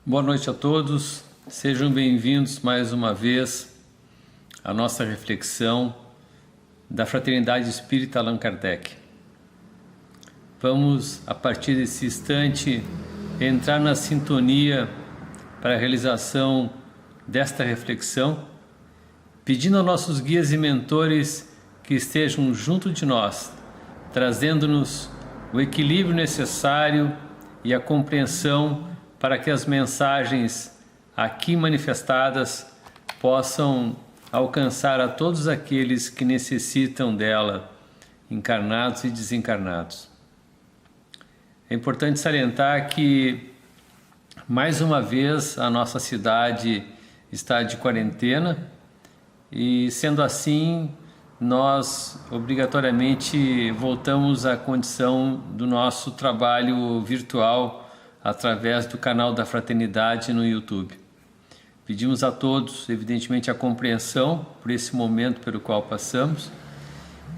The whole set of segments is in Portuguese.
Boa noite a todos, sejam bem-vindos mais uma vez à nossa reflexão da Fraternidade Espírita Allan Kardec. Vamos, a partir desse instante, entrar na sintonia para a realização desta reflexão, pedindo aos nossos guias e mentores que estejam junto de nós, trazendo-nos o equilíbrio necessário e a compreensão para que as mensagens aqui manifestadas possam alcançar a todos aqueles que necessitam dela, encarnados e desencarnados. É importante salientar que, mais uma vez, a nossa cidade está de quarentena e, sendo assim, nós obrigatoriamente voltamos à condição do nosso trabalho virtual através do canal da Fraternidade no YouTube. Pedimos a todos, evidentemente, a compreensão por esse momento pelo qual passamos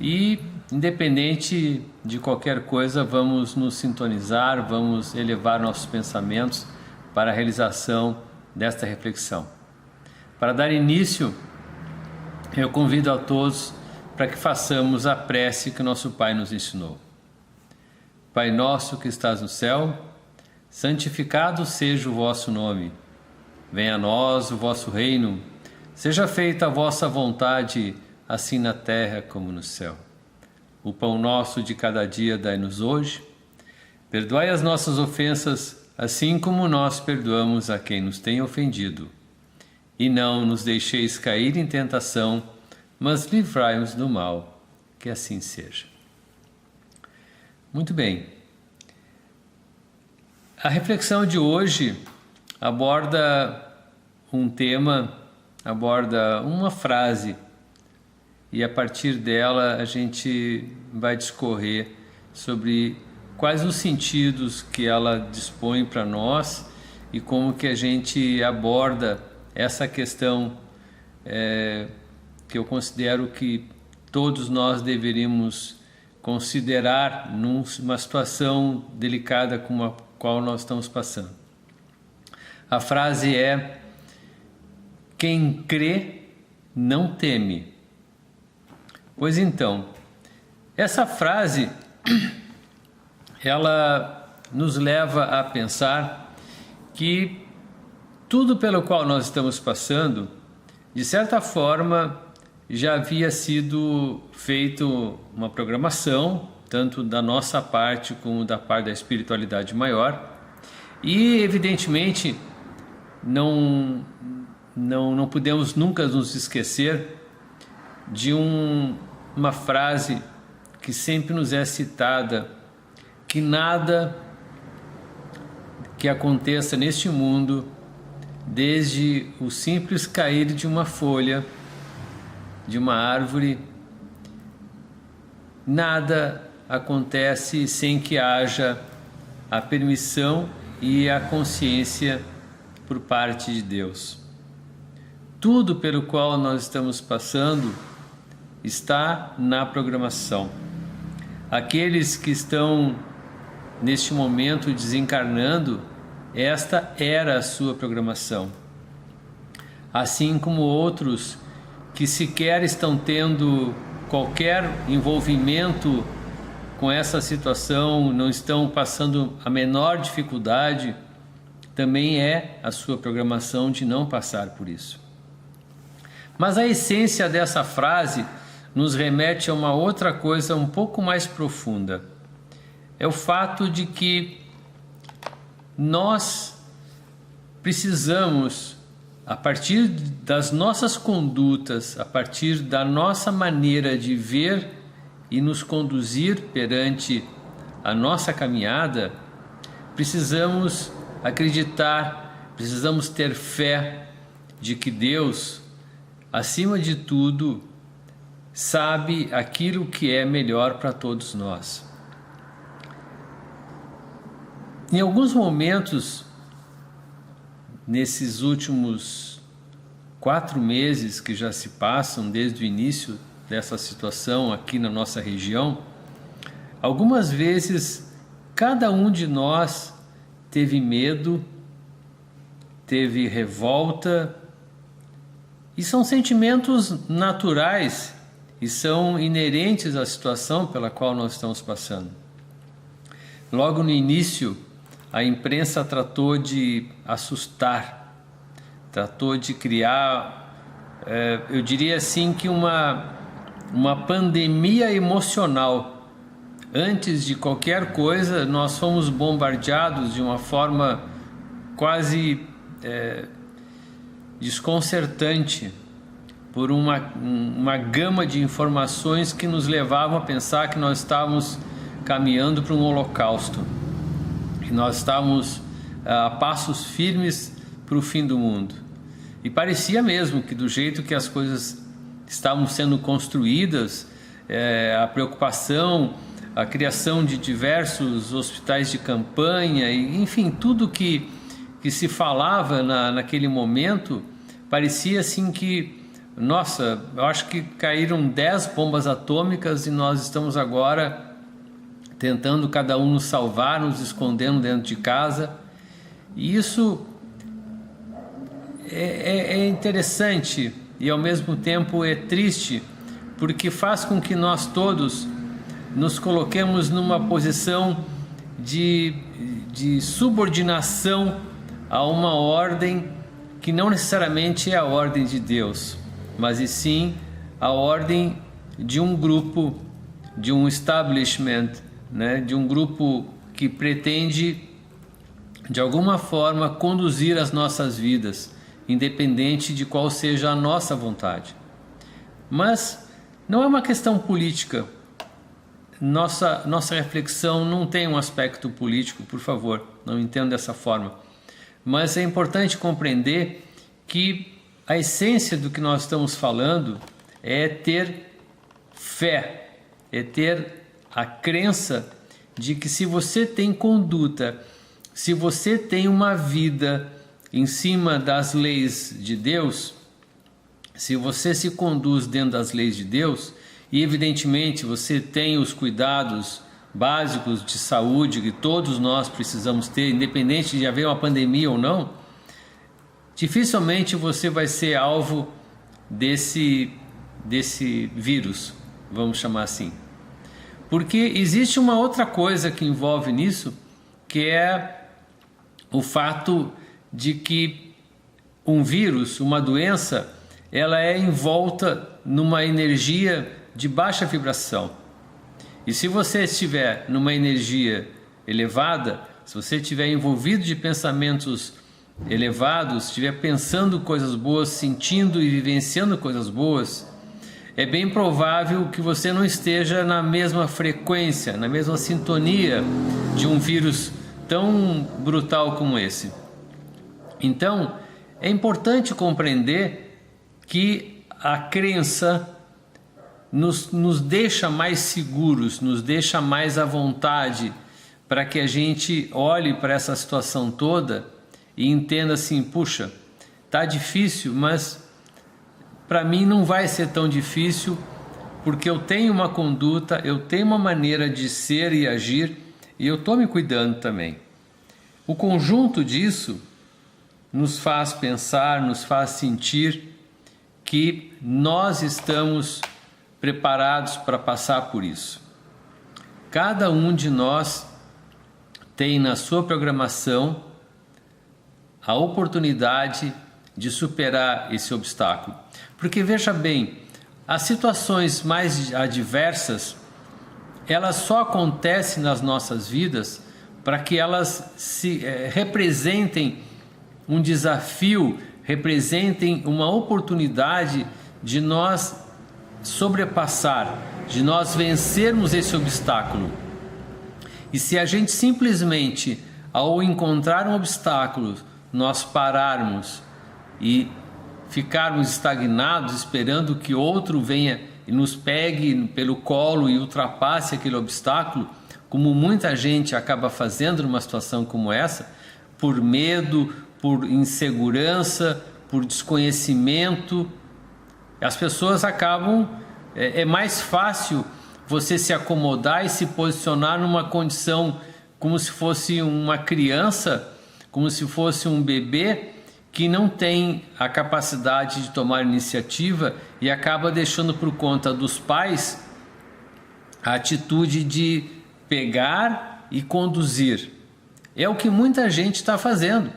e, independente de qualquer coisa, vamos nos sintonizar, vamos elevar nossos pensamentos para a realização desta reflexão. Para dar início, eu convido a todos para que façamos a prece que nosso Pai nos ensinou. Pai nosso que estás no céu, santificado seja o vosso nome. Venha a nós o vosso reino. Seja feita a vossa vontade, assim na terra como no céu. O pão nosso de cada dia dai-nos hoje. Perdoai as nossas ofensas, assim como nós perdoamos a quem nos tem ofendido. E não nos deixeis cair em tentação, mas livrai-nos do mal. Que assim seja. Muito bem. A reflexão de hoje aborda um tema, aborda uma frase, e a partir dela a gente vai discorrer sobre quais os sentidos que ela dispõe para nós e como que a gente aborda essa questão que eu considero que todos nós deveríamos considerar numa situação delicada como a qual nós estamos passando. A frase é: quem crê não teme. Pois então, essa frase ela nos leva a pensar que tudo pelo qual nós estamos passando, de certa forma, já havia sido feito uma programação, tanto da nossa parte como da parte da espiritualidade maior, e evidentemente não podemos nunca nos esquecer de uma frase que sempre nos é citada, que nada que aconteça neste mundo, desde o simples cair de uma folha de uma árvore, nada acontece sem que haja a permissão e a consciência por parte de Deus. Tudo pelo qual nós estamos passando está na programação. Aqueles que estão neste momento desencarnando, esta era a sua programação. Assim como outros que sequer estão tendo qualquer envolvimento com essa situação, não estão passando a menor dificuldade, também é a sua programação de não passar por isso. Mas a essência dessa frase nos remete a uma outra coisa um pouco mais profunda. É o fato de que nós precisamos, a partir das nossas condutas, a partir da nossa maneira de ver e nos conduzir perante a nossa caminhada, precisamos acreditar, precisamos ter fé de que Deus, acima de tudo, sabe aquilo que é melhor para todos nós. Em alguns momentos, nesses últimos 4 meses que já se passam desde o início dessa situação aqui na nossa região, algumas vezes cada um de nós teve medo teve revolta, e são sentimentos naturais e são inerentes à situação pela qual nós estamos passando. Logo no início, a imprensa tratou de assustar, tratou de criar, eu diria assim, que uma pandemia emocional. Antes de qualquer coisa, nós fomos bombardeados de uma forma quase desconcertante por uma gama de informações que nos levavam a pensar que nós estávamos caminhando para um holocausto, que nós estávamos a passos firmes para o fim do mundo. E parecia mesmo que do jeito que as coisas estavam sendo construídas, a preocupação, a criação de diversos hospitais de campanha, e, enfim, tudo que se falava naquele momento, parecia assim que, nossa, eu acho que caíram 10 bombas atômicas e nós estamos agora tentando cada um nos salvar, nos escondendo dentro de casa. E isso é interessante e ao mesmo tempo é triste, porque faz com que nós todos nos coloquemos numa posição de subordinação a uma ordem que não necessariamente é a ordem de Deus, mas e sim a ordem de um grupo, de um establishment, né? De um grupo que pretende de alguma forma conduzir as nossas vidas, independente de qual seja a nossa vontade. Mas não é uma questão política. Nossa reflexão não tem um aspecto político, por favor, não entendo dessa forma. Mas é importante compreender que a essência do que nós estamos falando é ter fé, é ter a crença de que se você tem conduta, se você tem uma vida em cima das leis de Deus, se você se conduz dentro das leis de Deus, e evidentemente você tem os cuidados básicos de saúde que todos nós precisamos ter, independente de haver uma pandemia ou não, dificilmente você vai ser alvo desse vírus, vamos chamar assim. Porque existe uma outra coisa que envolve nisso, que é o fato de que um vírus, uma doença, ela é envolta numa energia de baixa vibração. E se você estiver numa energia elevada, se você estiver envolvido de pensamentos elevados, estiver pensando coisas boas, sentindo e vivenciando coisas boas, é bem provável que você não esteja na mesma frequência, na mesma sintonia de um vírus tão brutal como esse. Então, é importante compreender que a crença nos deixa mais seguros, nos deixa mais à vontade para que a gente olhe para essa situação toda e entenda assim, puxa, tá difícil, mas para mim não vai ser tão difícil, porque eu tenho uma conduta, eu tenho uma maneira de ser e agir, e eu estou me cuidando também. O conjunto disso nos faz pensar, nos faz sentir que nós estamos preparados para passar por isso. Cada um de nós tem na sua programação a oportunidade de superar esse obstáculo. Porque veja bem, as situações mais adversas, elas só acontecem nas nossas vidas para que elas representem um desafio, representem uma oportunidade de nós sobrepassar, de nós vencermos esse obstáculo. E se a gente simplesmente, ao encontrar um obstáculo, nós pararmos e ficarmos estagnados esperando que outro venha e nos pegue pelo colo e ultrapasse aquele obstáculo, como muita gente acaba fazendo numa situação como essa, por medo, por insegurança, por desconhecimento, as pessoas acabam, é mais fácil você se acomodar e se posicionar numa condição como se fosse uma criança, como se fosse um bebê que não tem a capacidade de tomar iniciativa e acaba deixando por conta dos pais a atitude de pegar e conduzir. É o que muita gente está fazendo.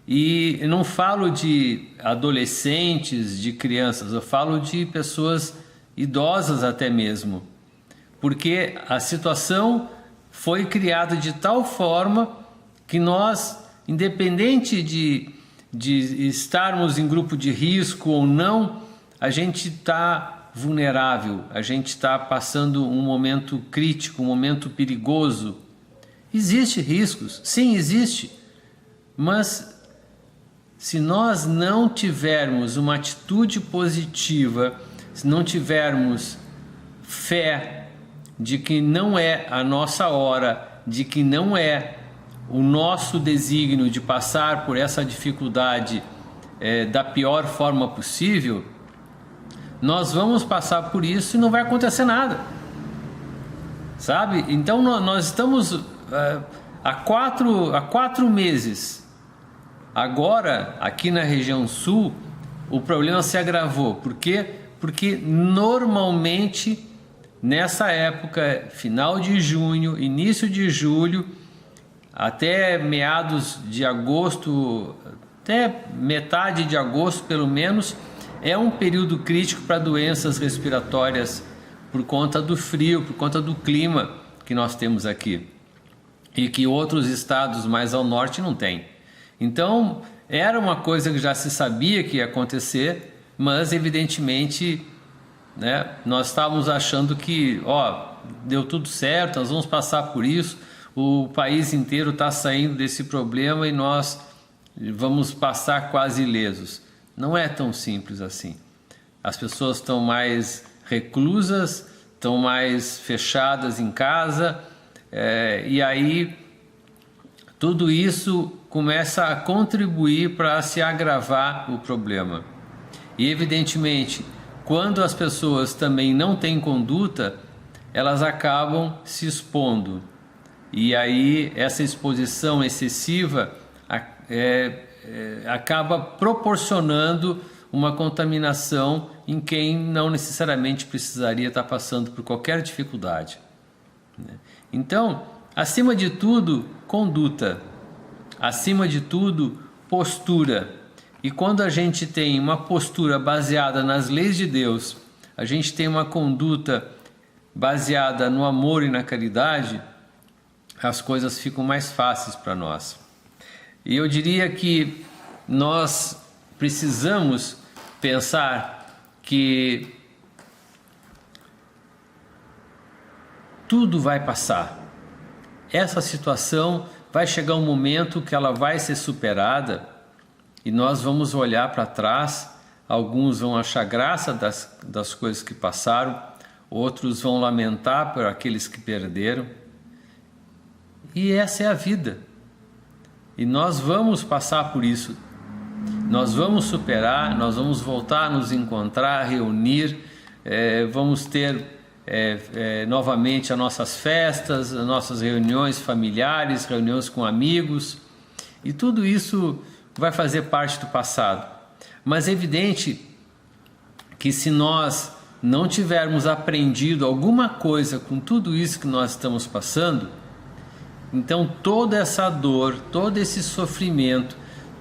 E eu não falo de adolescentes, de crianças, eu falo de pessoas idosas até mesmo. Porque a situação foi criada de tal forma que nós, independente de estarmos em grupo de risco ou não, a gente está vulnerável, a gente está passando um momento crítico, um momento perigoso. Existe riscos, sim, existe, mas se nós não tivermos uma atitude positiva, se não tivermos fé de que não é a nossa hora, de que não é o nosso desígnio de passar por essa dificuldade da pior forma possível, nós vamos passar por isso e não vai acontecer nada, sabe? Então nós estamos há quatro meses. Agora, aqui na região sul, o problema se agravou. Por quê? Porque normalmente nessa época, final de junho, início de julho, até meados de agosto, até metade de agosto pelo menos, é um período crítico para doenças respiratórias por conta do frio, por conta do clima que nós temos aqui e que outros estados mais ao norte não têm. Então, era uma coisa que já se sabia que ia acontecer, mas evidentemente, né, nós estávamos achando que, deu tudo certo, nós vamos passar por isso, o país inteiro está saindo desse problema e nós vamos passar quase ilesos. Não é tão simples assim. As pessoas estão mais reclusas, estão mais fechadas em casa, e aí tudo isso começa a contribuir para se agravar o problema. E evidentemente, quando as pessoas também não têm conduta, elas acabam se expondo. E aí essa exposição excessiva acaba proporcionando uma contaminação em quem não necessariamente precisaria estar passando por qualquer dificuldade. Então, acima de tudo, conduta. Acima de tudo, postura. E quando a gente tem uma postura baseada nas leis de Deus, a gente tem uma conduta baseada no amor e na caridade, as coisas ficam mais fáceis para nós. E eu diria que nós precisamos pensar que tudo vai passar. Essa situação vai chegar um momento que ela vai ser superada e nós vamos olhar para trás. Alguns vão achar graça das coisas que passaram, outros vão lamentar por aqueles que perderam. E essa é a vida. E nós vamos passar por isso. Nós vamos superar, nós vamos voltar a nos encontrar, reunir, vamos ter novamente as nossas festas, as nossas reuniões familiares, reuniões com amigos, e tudo isso vai fazer parte do passado. Mas é evidente que se nós não tivermos aprendido alguma coisa com tudo isso que nós estamos passando, então toda essa dor, todo esse sofrimento,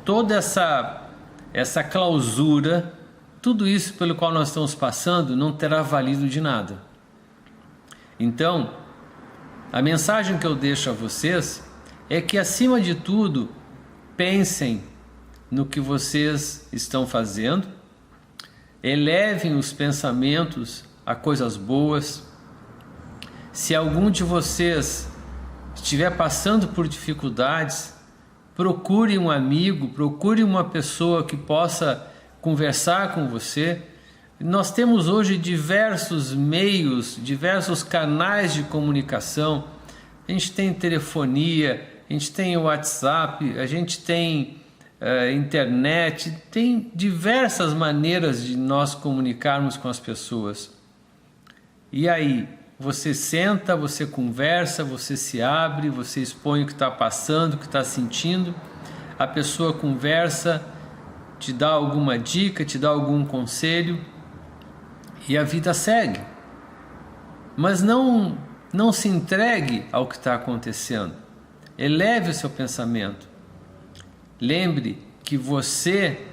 toda essa clausura, tudo isso pelo qual nós estamos passando não terá valido de nada. Então, a mensagem que eu deixo a vocês é que, acima de tudo, pensem no que vocês estão fazendo, elevem os pensamentos a coisas boas. Se algum de vocês estiver passando por dificuldades, procure um amigo, procure uma pessoa que possa conversar com você. Nós temos hoje diversos meios, diversos canais de comunicação. A gente tem telefonia, a gente tem o WhatsApp, a gente tem internet, tem diversas maneiras de nós comunicarmos com as pessoas. E aí, você senta, você conversa, você se abre, você expõe o que está passando, o que está sentindo, a pessoa conversa, te dá alguma dica, te dá algum conselho e a vida segue. Mas não se entregue ao que está acontecendo. Eleve o seu pensamento. Lembre que você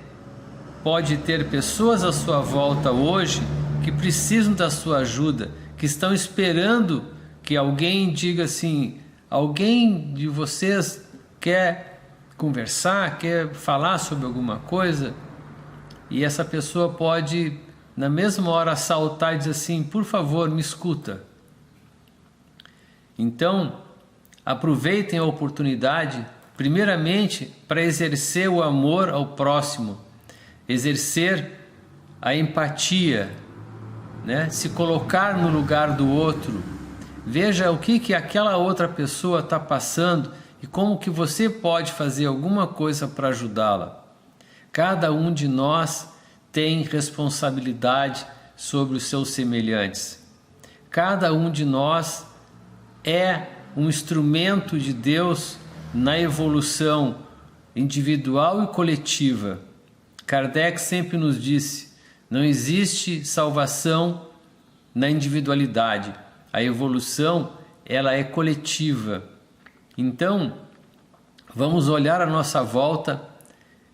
pode ter pessoas à sua volta hoje que precisam da sua ajuda, que estão esperando que alguém diga assim: alguém de vocês quer conversar, quer falar sobre alguma coisa? E essa pessoa pode, na mesma hora, saltar e dizer assim: por favor, me escuta. Então, aproveitem a oportunidade, primeiramente, para exercer o amor ao próximo, exercer a empatia, né? Se colocar no lugar do outro. Veja o que aquela outra pessoa está passando e como que você pode fazer alguma coisa para ajudá-la. Cada um de nós tem responsabilidade sobre os seus semelhantes. Cada um de nós é um instrumento de Deus na evolução individual e coletiva. Kardec sempre nos disse: não existe salvação na individualidade. A evolução, ela é coletiva. Então, vamos olhar à nossa volta,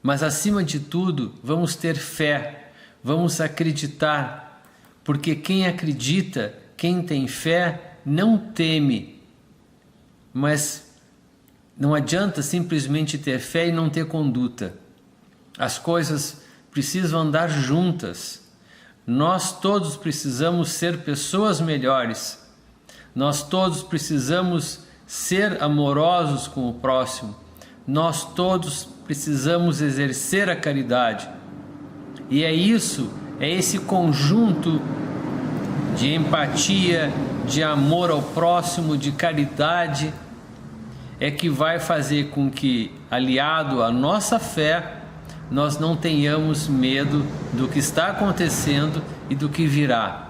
mas acima de tudo, vamos ter fé, vamos acreditar, porque quem acredita, quem tem fé, não teme. Mas não adianta simplesmente ter fé e não ter conduta. As coisas precisam andar juntas. Nós todos precisamos ser pessoas melhores. Nós todos precisamos ser amorosos com o próximo. Nós todos precisamos exercer a caridade. E é isso, é esse conjunto de empatia, de amor ao próximo, de caridade, é que vai fazer com que, aliado à nossa fé, nós não tenhamos medo do que está acontecendo e do que virá.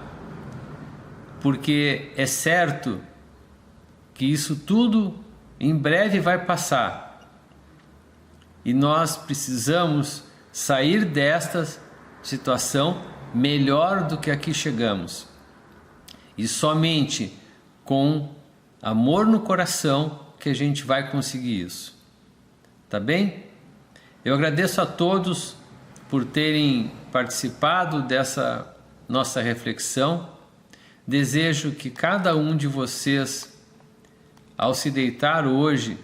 Porque é certo que isso tudo em breve vai passar. E nós precisamos sair desta situação melhor do que aqui chegamos. E somente com amor no coração que a gente vai conseguir isso. Tá bem? Eu agradeço a todos por terem participado dessa nossa reflexão. Desejo que cada um de vocês, ao se deitar hoje,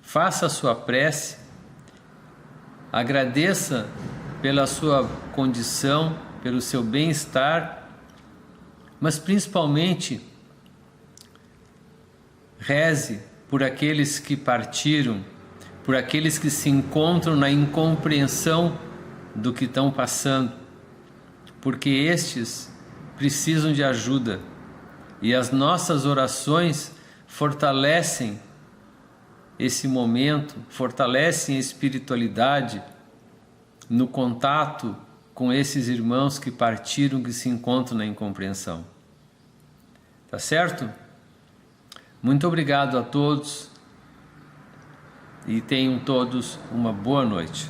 faça a sua prece, agradeça pela sua condição, pelo seu bem-estar, mas principalmente reze por aqueles que partiram, por aqueles que se encontram na incompreensão do que estão passando, porque estes precisam de ajuda e as nossas orações fortalecem esse momento, fortalecem a espiritualidade no contato com esses irmãos que partiram, que se encontram na incompreensão. Tá certo? Muito obrigado a todos e tenham todos uma boa noite.